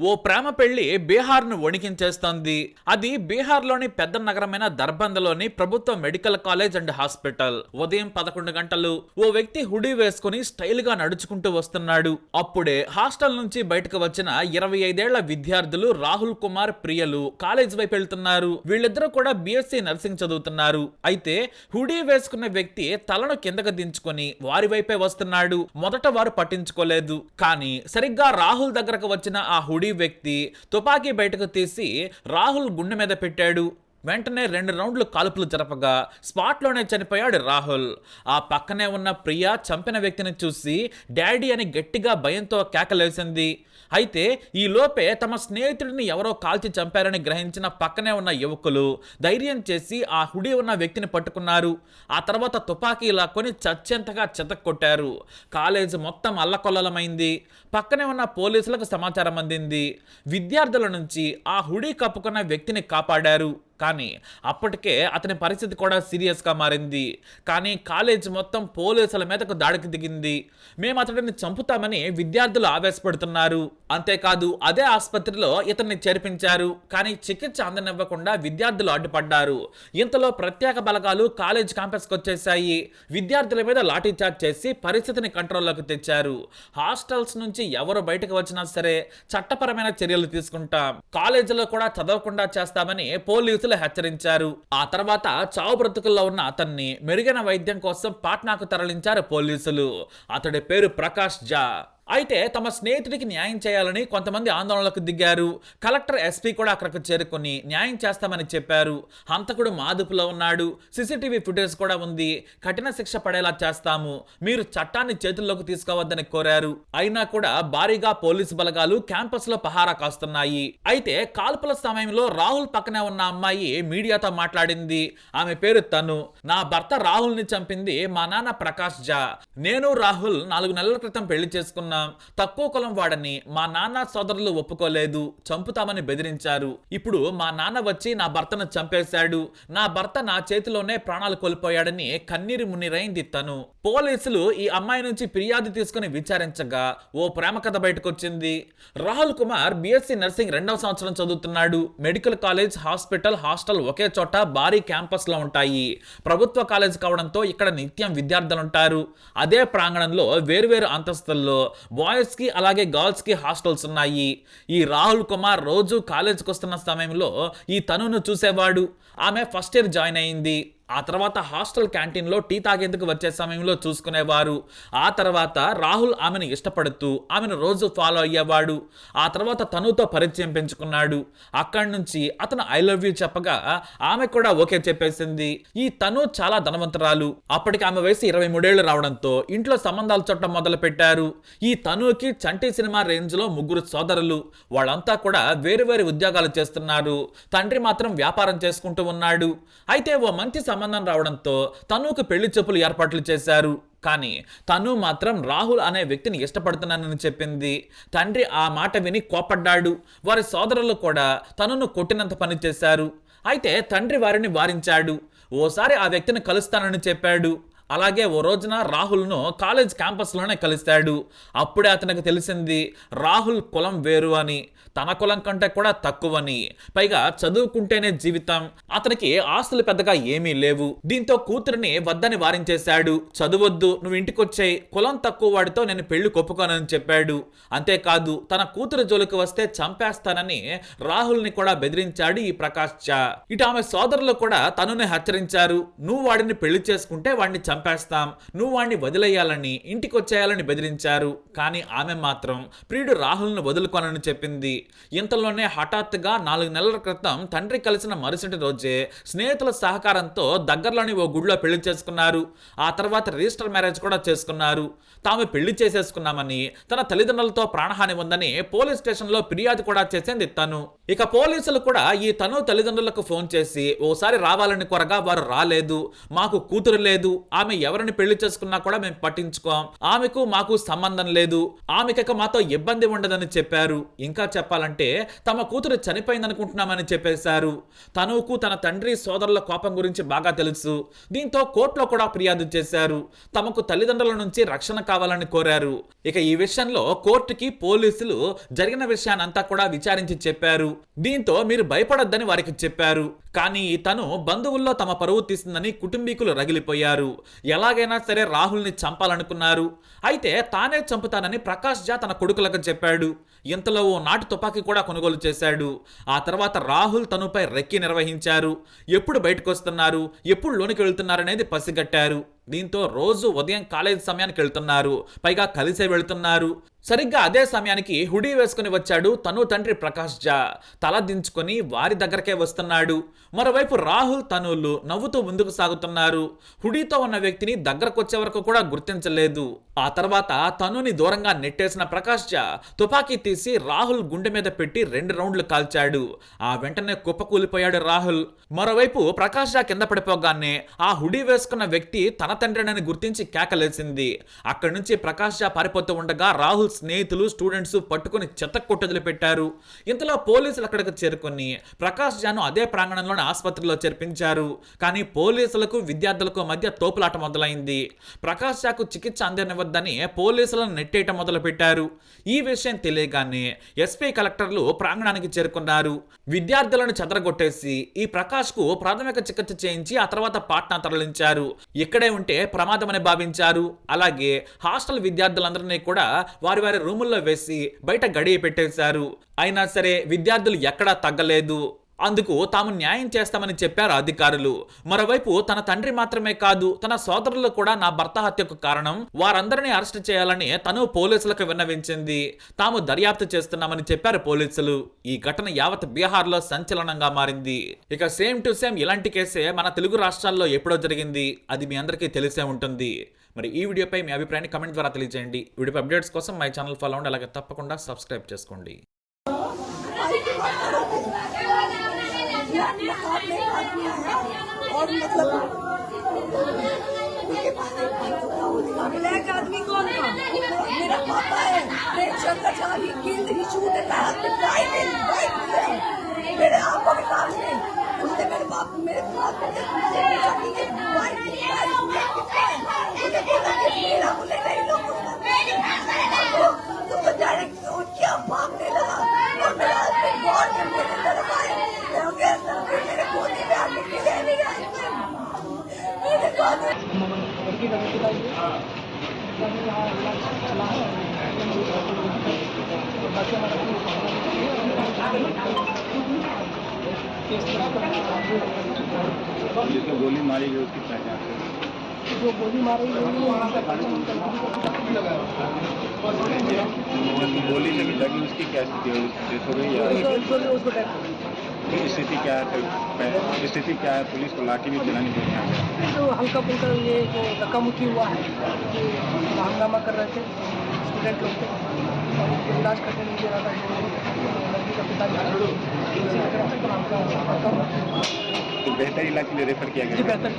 ఓ ప్రేమ పెళ్లి బీహార్ను వణికించేస్తోంది. అది బీహార్లోని పెద్ద నగరమైన దర్బందలోని ప్రభుత్వ మెడికల్ కాలేజ్ అండ్ హాస్పిటల్. ఉదయం 11 గంటలు ఓ వ్యక్తి హుడీ వేసుకుని స్టైల్ గా నడుచుకుంటూ వస్తున్నాడు. అప్పుడే హాస్టల్ నుంచి బయటకు వచ్చిన 25 ఏళ్ల విద్యార్థులు రాహుల్ కుమార్, ప్రియలు కాలేజ్ వైపు వెళ్తున్నారు. వీళ్ళిద్దరూ కూడా బీఎస్సీ నర్సింగ్ చదువుతున్నారు. అయితే హుడీ వేసుకున్న వ్యక్తి తలను కిందకు దించుకొని వారి వైపే వస్తున్నాడు. మొదట వారు పట్టించుకోలేదు. కానీ సరిగ్గా రాహుల్ దగ్గరకు వచ్చిన ఆ హుడీ వ్యక్తి తుపాకీ బయటకు తీసి రాహుల్ గుండె మీద పెట్టాడు. వెంటనే 2 రౌండ్లు కాల్పులు జరపగా స్పాట్లోనే చనిపోయాడు రాహుల్. ఆ పక్కనే ఉన్న ప్రియా చంపిన వ్యక్తిని చూసి డాడీ అని గట్టిగా భయంతో కేకలేసింది. అయితే ఈ లోపే తమ స్నేహితుడిని ఎవరో కాల్చి చంపారని గ్రహించిన పక్కనే ఉన్న యువకులు ధైర్యం చేసి ఆ హుడీ ఉన్న వ్యక్తిని పట్టుకున్నారు. ఆ తర్వాత తుపాకీ లాక్కొని చచ్చేంతగా చితక్కొట్టారు. కాలేజ్ మొత్తం అల్లకొల్లలమైంది. పక్కనే ఉన్న పోలీసులకు సమాచారం అందింది. విద్యార్థుల నుంచి ఆ హుడీ కప్పుకున్న వ్యక్తిని కాపాడారు. కానీ అప్పటికే అతని పరిస్థితి కూడా సీరియస్గా మారింది. కానీ కాలేజ్ మొత్తం పోలీసుల మీదకు దాడికి దిగింది. మేము అతడిని చంపుతామని విద్యార్థులు ఆవేశపడుతున్నారు. అంతేకాదు అదే ఆసుపత్రిలో ఇతన్ని చేర్పించారు. కానీ చికిత్స అందనివ్వకుండా విద్యార్థులు అడ్డుపడ్డారు. ఇంతలో ప్రత్యేక బలగాలు కాలేజ్ క్యాంపస్కి వచ్చేసాయి. విద్యార్థుల మీద లాఠీచార్జ్ చేసి పరిస్థితిని కంట్రోల్లోకి తెచ్చారు. హాస్టల్స్ నుంచి ఎవరు బయటకు వచ్చినా సరే చట్టపరమైన చర్యలు తీసుకుంటాం, కాలేజీలో కూడా చదవకుండా చేస్తామని పోలీసులు హెచ్చరించారు. ఆ తర్వాత చావు బ్రతుకుల్లో ఉన్న అతన్ని మెరుగైన వైద్యం కోసం పాట్నాకు తరలించారు పోలీసులు. అతడి పేరు ప్రకాష్ జా. అయితే తమ స్నేహితుడికి న్యాయం చేయాలని కొంతమంది ఆందోళనలకు దిగారు. కలెక్టర్, ఎస్పీ కూడా అక్కడికి చేరుకొని న్యాయం చేస్తామని చెప్పారు. హంతకుడు మా అదుపులో ఉన్నాడు, సీసీటీవీ ఫుటేజ్ కూడా ఉంది, కఠిన శిక్ష పడేలా చేస్తాము, మీరు చట్టాన్ని చేతుల్లోకి తీసుకోవద్దని కోరారు. అయినా కూడా భారీగా పోలీసు బలగాలు క్యాంపస్ లో పహారా కాస్తున్నాయి. అయితే కాల్పుల సమయంలో రాహుల్ పక్కనే ఉన్న అమ్మాయి మీడియాతో మాట్లాడింది. ఆమె పేరు తను. నా భర్త రాహుల్ ని చంపింది మా నాన్న ప్రకాష్ జా. నేను రాహుల్ 4 నెలల క్రితం పెళ్లి చేసుకున్నాం. తక్కువ కులం వాడని మా నాన్న సోదరులు ఒప్పుకోలేదు, చంపుతామని బెదిరించారు. ఇప్పుడు మా నాన్న వచ్చి నా భర్తను చంపేశాడు. నా భర్త నా చేతిలోనే ప్రాణాలు కోల్పోయాడని కన్నీరు మున్నీరైంది తను. పోలీసులు ఈ అమ్మాయి నుంచి ఫిర్యాదు తీసుకుని విచారించగా ఓ ప్రేమ కథ బయటకొచ్చింది. రాహుల్ కుమార్ బీఎస్సీ నర్సింగ్ 2వ సంవత్సరం చదువుతున్నాడు. మెడికల్ కాలేజ్, హాస్పిటల్, హాస్టల్ ఒకే చోట భారీ క్యాంపస్ లో ఉంటాయి. ప్రభుత్వ కాలేజ్ కావడంతో ఇక్కడ నిత్యం విద్యార్థులుంటారు. అదే ప్రాంగణంలో వేర్వేరు అంతస్తుల్లో బాయ్స్ కి అలాగే గర్ల్స్ కి హాస్టల్స్ ఉన్నాయి. ఈ రాహుల్ కుమార్ రోజు కాలేజ్కి వస్తున్న సమయంలో ఈ తనును చూసేవాడు. ఆమె ఫస్ట్ ఇయర్ జాయిన్ అయింది. ఆ తర్వాత హాస్టల్ క్యాంటీన్లో టీ తాగేందుకు వచ్చే సమయంలో చూసుకునేవారు. ఆ తర్వాత రాహుల్ ఆమెను ఇష్టపడుతూ ఆమెను రోజు ఫాలో అయ్యేవాడు. ఆ తర్వాత తనుతో పరిచయం పెంచుకున్నాడు. అక్కడి నుంచి అతను ఐ లవ్ యూ చెప్పగా ఆమె కూడా ఓకే చెప్పేసింది. ఈ తను చాలా ధనవంతురాలు. అప్పటికి ఆమె వయసు 23 ఏళ్లు రావడంతో ఇంట్లో సంబంధాలు చుట్టం మొదలు పెట్టారు. ఈ తనుకి చంటి సినిమా రేంజ్ లో 3 సోదరులు. వాళ్ళంతా కూడా వేరు వేరు ఉద్యోగాలు చేస్తున్నారు. తండ్రి మాత్రం వ్యాపారం చేసుకుంటూ ఉన్నాడు. అయితే ఓ మంచి సంబంధం రావడంతో తనుకు పెళ్లి చూపులు ఏర్పాట్లు చేశారు. కానీ తను మాత్రం రాహుల్ అనే వ్యక్తిని ఇష్టపడుతున్నానని చెప్పింది. తండ్రి ఆ మాట విని కోపడ్డాడు. వారి సోదరులు కూడా తనను కొట్టినంత పని చేశారు. అయితే తండ్రి వారిని వారించాడు. ఓసారి ఆ వ్యక్తిని కలుస్తానని చెప్పాడు. అలాగే ఓ రోజున రాహుల్ను కాలేజ్ క్యాంపస్లోనే కలిశాడు. అప్పుడే అతనికి తెలిసింది రాహుల్ కులం వేరు అని, తన కులం కంటే కూడా తక్కువని, పైగా చదువుకుంటేనే జీవితం, అతనికి ఆస్తులు పెద్దగా ఏమీ లేవు. దీంతో కూతురిని వద్దని వారించేశాడు. చదువొద్దు, నువ్వు ఇంటికొచ్చేయి, కులం తక్కువ వాడితో నేను పెళ్లి కొప్పుకోనని చెప్పాడు. అంతేకాదు తన కూతురు జోలికి వస్తే చంపేస్తానని రాహుల్ని కూడా బెదిరించాడు ఈ ప్రకాష్ జా. ఇటు ఆమె సోదరులు కూడా తనుని హెచ్చరించారు. నువ్వు వాడిని పెళ్లి చేసుకుంటే వాడిని చంపేస్తాం, నువ్వు వాడిని వదిలేయాలని, ఇంటికి వచ్చేయాలని బెదిరించారు. కానీ ఆమె మాత్రం ప్రియుడు రాహుల్ను వదులుకోనని చెప్పింది. ఇంతలోనే హఠాత్తుగా 4 నెలల క్రితం తండ్రి కలిసిన మరుసటి రోజే స్నేహితుల సహకారంతో దగ్గరలోని ఓ గుడిలో పెళ్లి చేసుకున్నారు. ఆ తర్వాత రిజిస్టర్ మ్యారేజ్ కూడా చేసుకున్నారు. తాము పెళ్లి చేసేసుకున్నామని, తన తల్లిదండ్రులతో ప్రాణహాని ఉందని పోలీస్ స్టేషన్లో ఫిర్యాదు కూడా చేసింది తను. ఇక పోలీసులు కూడా ఈ తను తల్లిదండ్రులకు ఫోన్ చేసి ఓసారి రావాలని కోరగా వారు రాలేదు, మాకు కూతురు లేదు, ఆమె ఆమె ఎవరిని పెళ్లి చేసుకున్నా కూడా మేము పట్టించుకోం, ఆమెకు మాకు సంబంధం లేదు, ఆమెకి మాతో ఇబ్బంది ఉండదని చెప్పారు. ఇంకా చెప్పాలంటే తమ కూతురు చనిపోయిందనుకుంటున్నామని చెప్పేశారు. తనుకు తన తండ్రి సోదరుల కోపం గురించి బాగా తెలుసు. దీంతో కోర్టులో కూడా ఫిర్యాదు చేశారు. తమకు తల్లిదండ్రుల నుంచి రక్షణ కావాలని కోరారు. ఇక ఈ విషయంలో కోర్టుకి పోలీసులు జరిగిన విషయాన్నంతా కూడా విచారించి చెప్పారు. దీంతో మీరు భయపడొద్దని వారికి చెప్పారు. కానీ తను బంధువుల్లో తమ పరువు తీసిందని కుటుంబీకులు రగిలిపోయారు. ఎలాగైనా సరే రాహుల్ని చంపాలనుకున్నారు. అయితే తానే చంపుతానని ప్రకాష్ ఝా తన కొడుకులకు చెప్పాడు. ఇంతలో ఓ నాటు తుపాకీ కూడా కొనుగోలు చేశాడు. ఆ తర్వాత రాహుల్ తనుపై రెక్కి నిర్వహించారు. ఎప్పుడు బయటకు వస్తున్నారు, ఎప్పుడు లోనికి వెళ్తున్నారనేది పసిగట్టారు. దీంతో రోజు ఉదయం కాలేజీ సమయానికి వెళ్తున్నారు, పైగా కలిసే వెళ్తున్నారు. సరిగ్గా అదే సమయానికి హుడీ వేసుకుని వచ్చాడు తను తండ్రి ప్రకాష్ ఝా. తల దించుకొని వారి దగ్గరకే వస్తున్నాడు. మరోవైపు రాహుల్ తనులు నవ్వుతూ ముందుకు సాగుతున్నారు. హుడీతో ఉన్న వ్యక్తిని దగ్గరకొచ్చే వరకు కూడా గుర్తించలేదు. ఆ తర్వాత తనుని దూరంగా నెట్టేసిన ప్రకాష్ ఝా తుపాకీ తీసి రాహుల్ గుండె మీద పెట్టి 2 రౌండ్లు కాల్చాడు. ఆ వెంటనే కుప్పకూలిపోయాడు రాహుల్. మరోవైపు ప్రకాష్ ఝా కింద పడిపోగానే ఆ హుడీ వేసుకున్న వ్యక్తి తన తండ్రినని గుర్తించి కేకలేసింది. అక్కడి నుంచి ప్రకాష్ ఝా పారిపోతూ ఉండగా రాహుల్ స్నేహితులు స్టూడెంట్స్ పట్టుకుని చెత్త కొట్టొదిలి పెట్టారు. ఇంతలో పోలీసులు అక్కడికి చేరుకుని ప్రకాష్ ఝాను అదే ప్రాంగణంలోని ఆసుపత్రిలో చేర్పించారు. కానీ పోలీసులకు విద్యార్థులకు మధ్య తోపులాట మొదలైంది. ప్రకాష్ ఝాకు చికిత్స అందివ్వద్దని పోలీసులను నెట్టేయటం మొదలు పెట్టారు. ఈ విషయం తెలియగానే ఎస్పీ కలెక్టర్లు ప్రాంగణానికి చేరుకున్నారు. విద్యార్థులను చెదరగొట్టేసి ఈ ప్రకాష్ కు ప్రాథమిక చికిత్స చేయించి ఆ తర్వాత పాట్నా తరలించారు. ఇక్కడే ఉంటే ప్రమాదమని భావించారు. అలాగే హాస్టల్ విద్యార్థులందరినీ కూడా వారి రూముల్లో వేసి బయట గడియ పెట్టేశారు. అయినా సరే విద్యార్థులు ఎక్కడా తగ్గలేదు. అందుకు తాము న్యాయం చేస్తామని చెప్పారు అధికారులు. మరోవైపు తన తండ్రి మాత్రమే కాదు, తన సోదరులు కూడా నా భర్త హత్యకు కారణం, వారందరినీ అరెస్ట్ చేయాలని తను పోలీసులకు విన్నవించింది. తాము దర్యాప్తు చేస్తున్నామని చెప్పారు పోలీసులు. ఈ ఘటన యావత్ బీహార్లో సంచలనంగా మారింది. ఇక సేమ్ టు సేమ్ ఇలాంటి కేసే మన తెలుగు రాష్ట్రాల్లో ఎప్పుడో జరిగింది. అది మీ అందరికీ తెలిసే ఉంటుంది. మరి ఈ వీడియోపై మీ అభిప్రాయాన్ని కమెంట్ ద్వారా తెలియజేయండి. వీడియో అప్డేట్స్ కోసం మై ఛానల్ ఫాలో అవ్వండి. అలాగే తప్పకుండా సబ్స్క్రైబ్ చేసుకోండి. और मतलब ब्लैक आदमी कौन था? मेरा पापा है, शंकर चाली killed he shoot and I have to write in write मेरे आंखों के सामने उसने मेरे बाप मेरे बाप के चाली के वाइट मुझे बोला कि मेरा बुलेट नहीं लोग तो डायरेक्ट सोच क्या भागने लगा और मेरा हस्बैंड बहुत मेरे तरफ आए मेरे गोदी में आके गिरे नहीं आए मेरे गोदी जिसको गोली मारी गई उसकी पहचान जो गोली मारी गई गोली जब लगी उसकी क्या स्थिति हो गई स्थिति क्या है? स्थिति क्या है? पुलिस को लाठी भी चलानी पड़ी है तो हल्का फुल्का ये धक्का मुक्की हुआ है कि हंगामा कर रहे थे स्टूडेंट लोग थे और इलाज करने नहीं दे रहा था लड़की का पिता तो बेहतर इलाज के लिए रेफर किया गया। जी बेहतर